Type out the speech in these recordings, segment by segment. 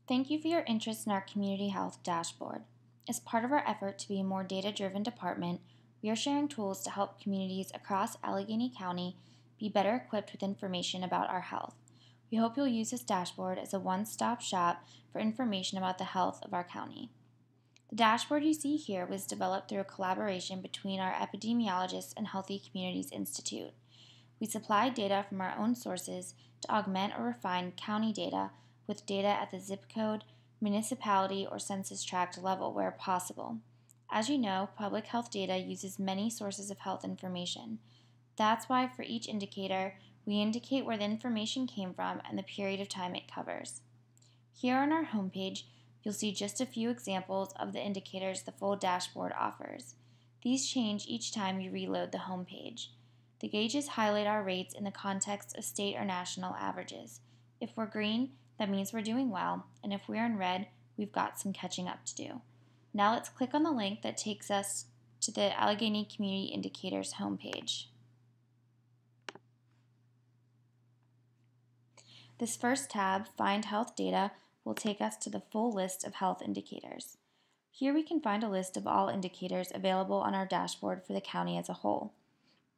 Thank you for your interest in our Community Health Dashboard. As part of our effort to be a more data-driven department, we are sharing tools to help communities across Allegheny County be better equipped with information about our health. We hope you'll use this dashboard as a one-stop shop for information about the health of our county. The dashboard you see here was developed through a collaboration between our epidemiologists and Healthy Communities Institute. We supply data from our own sources to augment or refine county data with data at the zip code, municipality, or census tract level where possible. As you know, public health data uses many sources of health information. That's why for each indicator, we indicate where the information came from and the period of time it covers. Here on our homepage, you'll see just a few examples of the indicators the full dashboard offers. These change each time you reload the homepage. The gauges highlight our rates in the context of state or national averages. If we're green, that means we're doing well, and if we're in red, we've got some catching up to do. Now let's click on the link that takes us to the Allegheny Community Indicators homepage. This first tab, Find Health Data, will take us to the full list of health indicators. Here we can find a list of all indicators available on our dashboard for the county as a whole.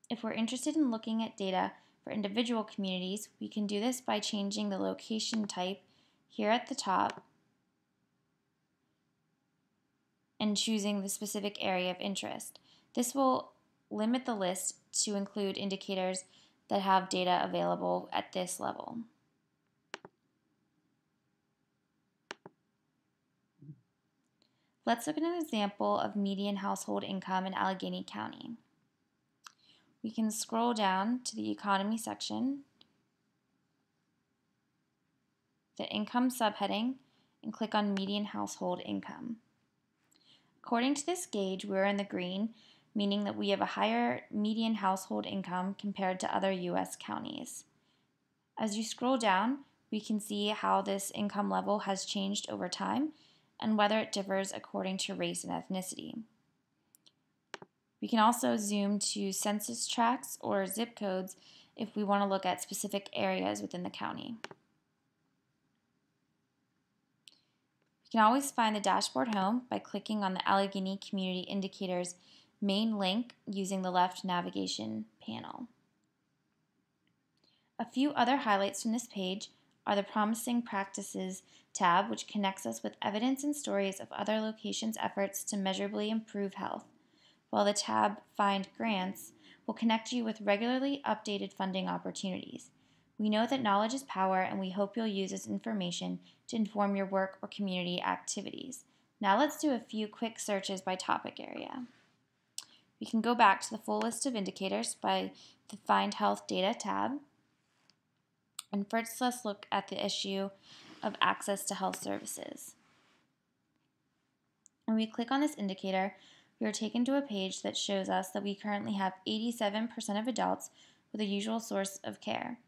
If we're interested in looking at data for individual communities, we can do this by changing the location type here at the top and choosing the specific area of interest. This will limit the list to include indicators that have data available at this level. Let's look at an example of median household income in Allegheny County. We can scroll down to the economy section, the income subheading, and click on median household income. According to this gauge, we're in the green, meaning that we have a higher median household income compared to other U.S. counties. As you scroll down, we can see how this income level has changed over time and whether it differs according to race and ethnicity. We can also zoom to census tracts or zip codes if we want to look at specific areas within the county. We can always find the dashboard home by clicking on the Allegheny Community Indicators main link using the left navigation panel. A few other highlights from this page are the Promising Practices tab, which connects us with evidence and stories of other locations' efforts to measurably improve health, while the tab Find Grants will connect you with regularly updated funding opportunities. We know that knowledge is power, and we hope you'll use this information to inform your work or community activities. Now let's do a few quick searches by topic area. We can go back to the full list of indicators by the Find Health Data tab. And first, let's look at the issue of access to health services. When we click on this indicator, we are taken to a page that shows us that we currently have 87% of adults with a usual source of care.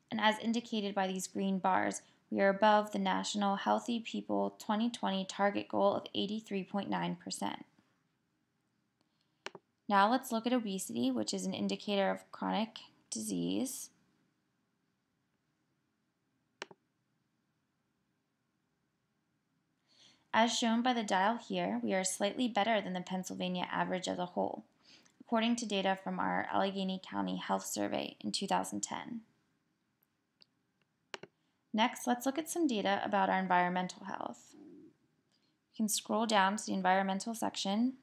And as indicated by these green bars, we are above the National Healthy People 2020 target goal of 83.9%. Now let's look at obesity, which is an indicator of chronic disease. As shown by the dial here, we are slightly better than the Pennsylvania average as a whole, according to data from our Allegheny County Health Survey in 2010. Next, let's look at some data about our environmental health. You can scroll down to the environmental section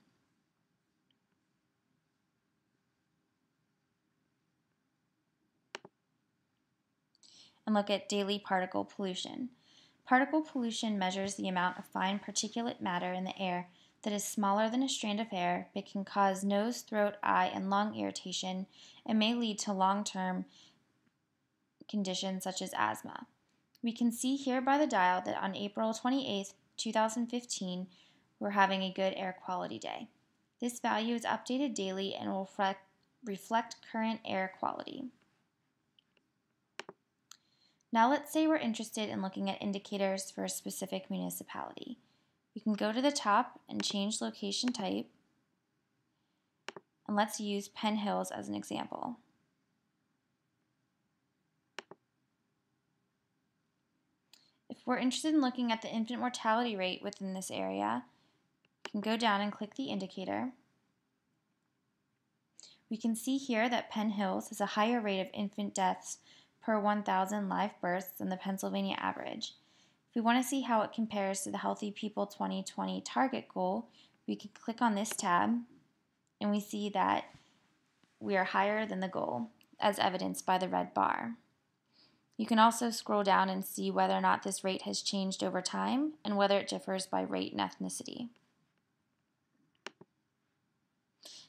and look at daily particle pollution. Particle pollution measures the amount of fine particulate matter in the air that is smaller than a strand of hair but can cause nose, throat, eye, and lung irritation and may lead to long-term conditions such as asthma. We can see here by the dial that on April 28, 2015, we're having a good air quality day. This value is updated daily and will reflect current air quality. Now let's say we're interested in looking at indicators for a specific municipality. We can go to the top and change location type, and let's use Penn Hills as an example. If If we're interested in looking at the infant mortality rate within this area, we can go down and click the indicator. We can see here that Penn Hills has a higher rate of infant deaths per 1,000 live births than the Pennsylvania average. If we want to see how it compares to the Healthy People 2020 target goal, we can click on this tab and we see that we are higher than the goal, as evidenced by the red bar. You can also scroll down and see whether or not this rate has changed over time and whether it differs by rate and ethnicity.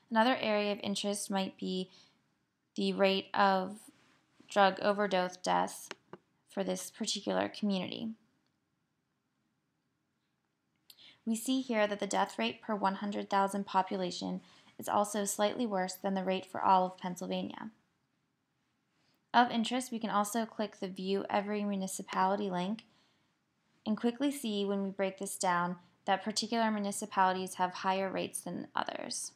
Another area of interest might be the rate of drug overdose deaths for this particular community. We see here that the death rate per 100,000 population is also slightly worse than the rate for all of Pennsylvania. Of interest, we can also click the View Every Municipality link and quickly see when we break this down that particular municipalities have higher rates than others.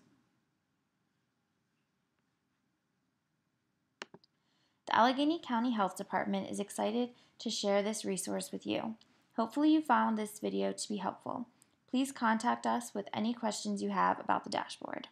The Allegheny County Health Department is excited to share this resource with you. Hopefully you found this video to be helpful. Please contact us with any questions you have about the dashboard.